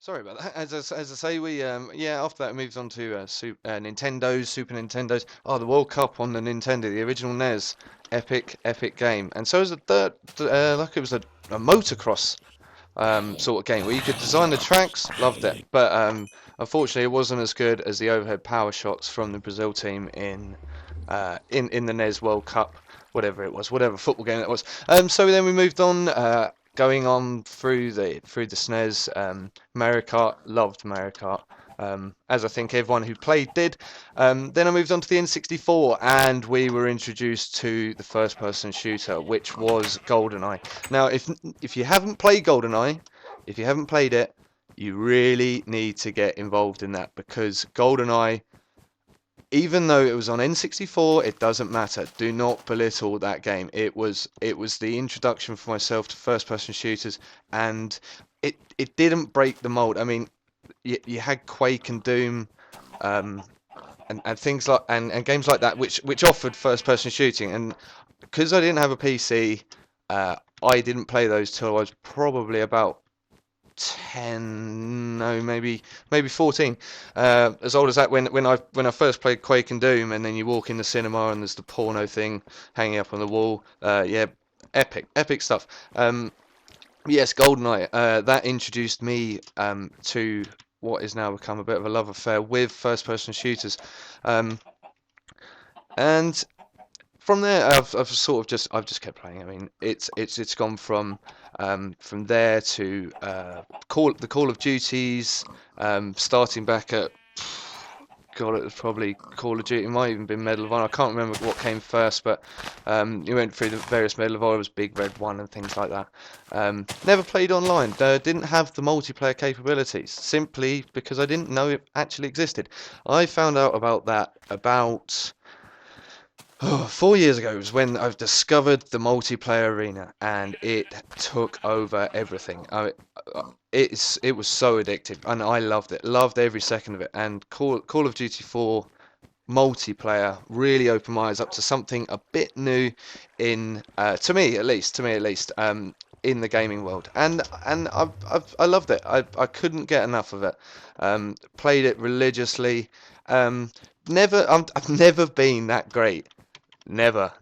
Sorry about that. As I say, we yeah. After that, we moved on to Nintendo's, Super Nintendo's. Oh, the World Cup on the Nintendo, the original NES, epic game. And so was a third, like it was a motocross sort of game where you could design the tracks. Loved it, but unfortunately, it wasn't as good as the overhead power shots from the Brazil team in the NES World Cup, whatever it was, whatever football game that was. So then we moved on, going on through the SNES. Mario Kart, loved Mario Kart. As I think everyone who played did. Then I moved on to the N64, and we were introduced to the first-person shooter, which was GoldenEye. Now, if you haven't played GoldenEye, if you haven't played it, you really need to get involved in that, because GoldenEye, even though it was on N64, it doesn't matter. Do not belittle that game. It was the introduction for myself to first-person shooters, and it didn't break the mold. I mean, you had Quake and Doom, um, and things like and games like that, which offered first-person shooting. And because I didn't have a PC, I didn't play those till I was probably about 10, no, maybe 14. As old as that, when I first played Quake and Doom, and then you walk in the cinema and there's the porno thing hanging up on the wall. Yeah, epic stuff. Yes, GoldenEye. That introduced me to what is now become a bit of a love affair with first-person shooters. Um, and from there, I've just kept playing. I mean, it's gone from there to the Call of Duties, starting back at, God, it was probably Call of Duty. It might even been Medal of Honor. I can't remember what came first, but you went through the various Medal of Honor. It was Big Red 1 and things like that. Never played online. Didn't have the multiplayer capabilities, simply because I didn't know it actually existed. I found out about that about 4 years ago was when I've discovered the multiplayer arena, and it took over everything. It was so addictive, and I loved it. Loved every second of it. And Call of Duty 4 multiplayer really opened my eyes up to something a bit new in to me at least, in the gaming world. And I loved it. I couldn't get enough of it. Played it religiously. I've never been that great. Never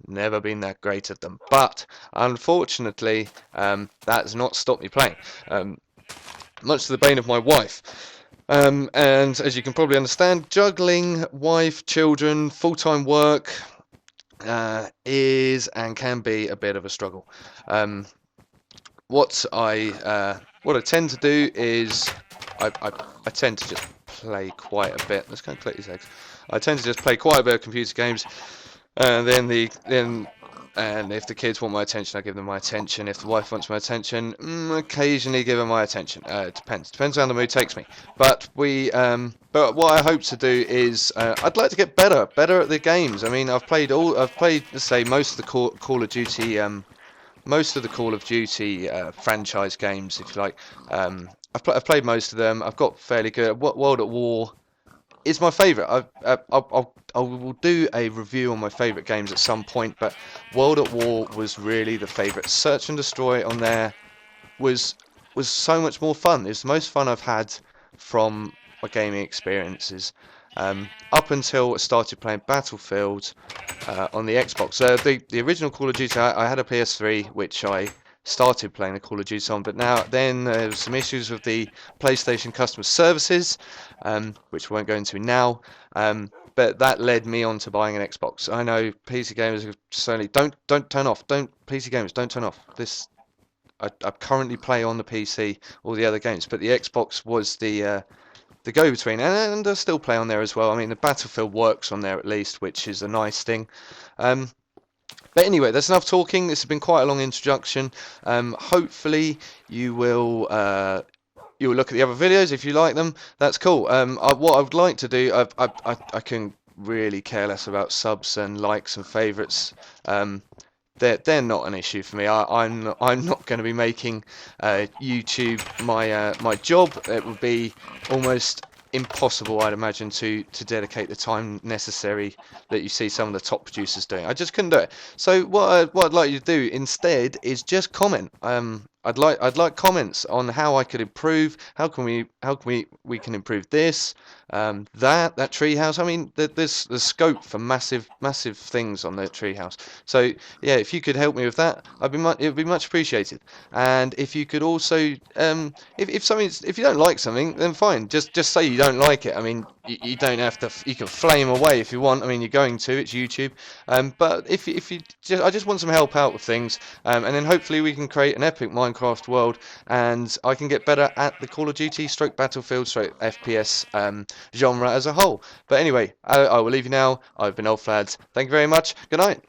been that great at them. But unfortunately, that's not stopped me playing. Much to the bane of my wife. And as you can probably understand, juggling wife, children, full-time work is and can be a bit of a struggle. What I tend to do is I tend to just play quite a bit. Let's go and collect these eggs. I tend to just play quite a bit of computer games. And and if the kids want my attention, I give them my attention. If the wife wants my attention, occasionally give her my attention. It depends how the mood takes me. But but what I hope to do is, I'd like to get better at the games. I mean, I've played, let's say, most of the Call of Duty, franchise games, if you like. I've played most of them. I've got fairly good. World at War is my favourite. I will do a review on my favourite games at some point, but World at War was really the favourite. Search and Destroy on there was so much more fun. It's the most fun I've had from my gaming experiences, up until I started playing Battlefield on the Xbox. The original Call of Duty, I had a PS3, which I started playing the Call of Duty on, but then there was some issues with the PlayStation customer services, which we won't go into now. But that led me on to buying an Xbox. I know PC gamers are certainly don't turn off. PC gamers don't turn off. I currently play on the PC all the other games, but the Xbox was the go-between, and I still play on there as well. I mean, the Battlefield works on there at least, which is a nice thing. But anyway, that's enough talking. This has been quite a long introduction. Hopefully you will look at the other videos if you like them. That's cool. What I would like to do, I can really care less about subs and likes and favourites. They're not an issue for me. I'm not going to be making YouTube my job. It would be almost impossible, I'd imagine, to dedicate the time necessary that you see some of the top producers doing. I just couldn't do it. So what I'd like you to do instead is just comment. I'd like comments on how I could improve. How can we can improve this, that treehouse. I mean, there's scope for massive things on the treehouse. So yeah, if you could help me with that, it would be much appreciated. And if you could also, if you don't like something, then fine. Just say you don't like it. I mean, you don't have to. You can flame away if you want. I mean, you're going to. It's YouTube. But if you just, I just want some help out with things, and then hopefully we can create an epic Minecraft world, and I can get better at the Call of Duty stroke Battlefield stroke FPS genre as a whole. But anyway, I will leave you now. I've been Old Flads. Thank you very much. Good night.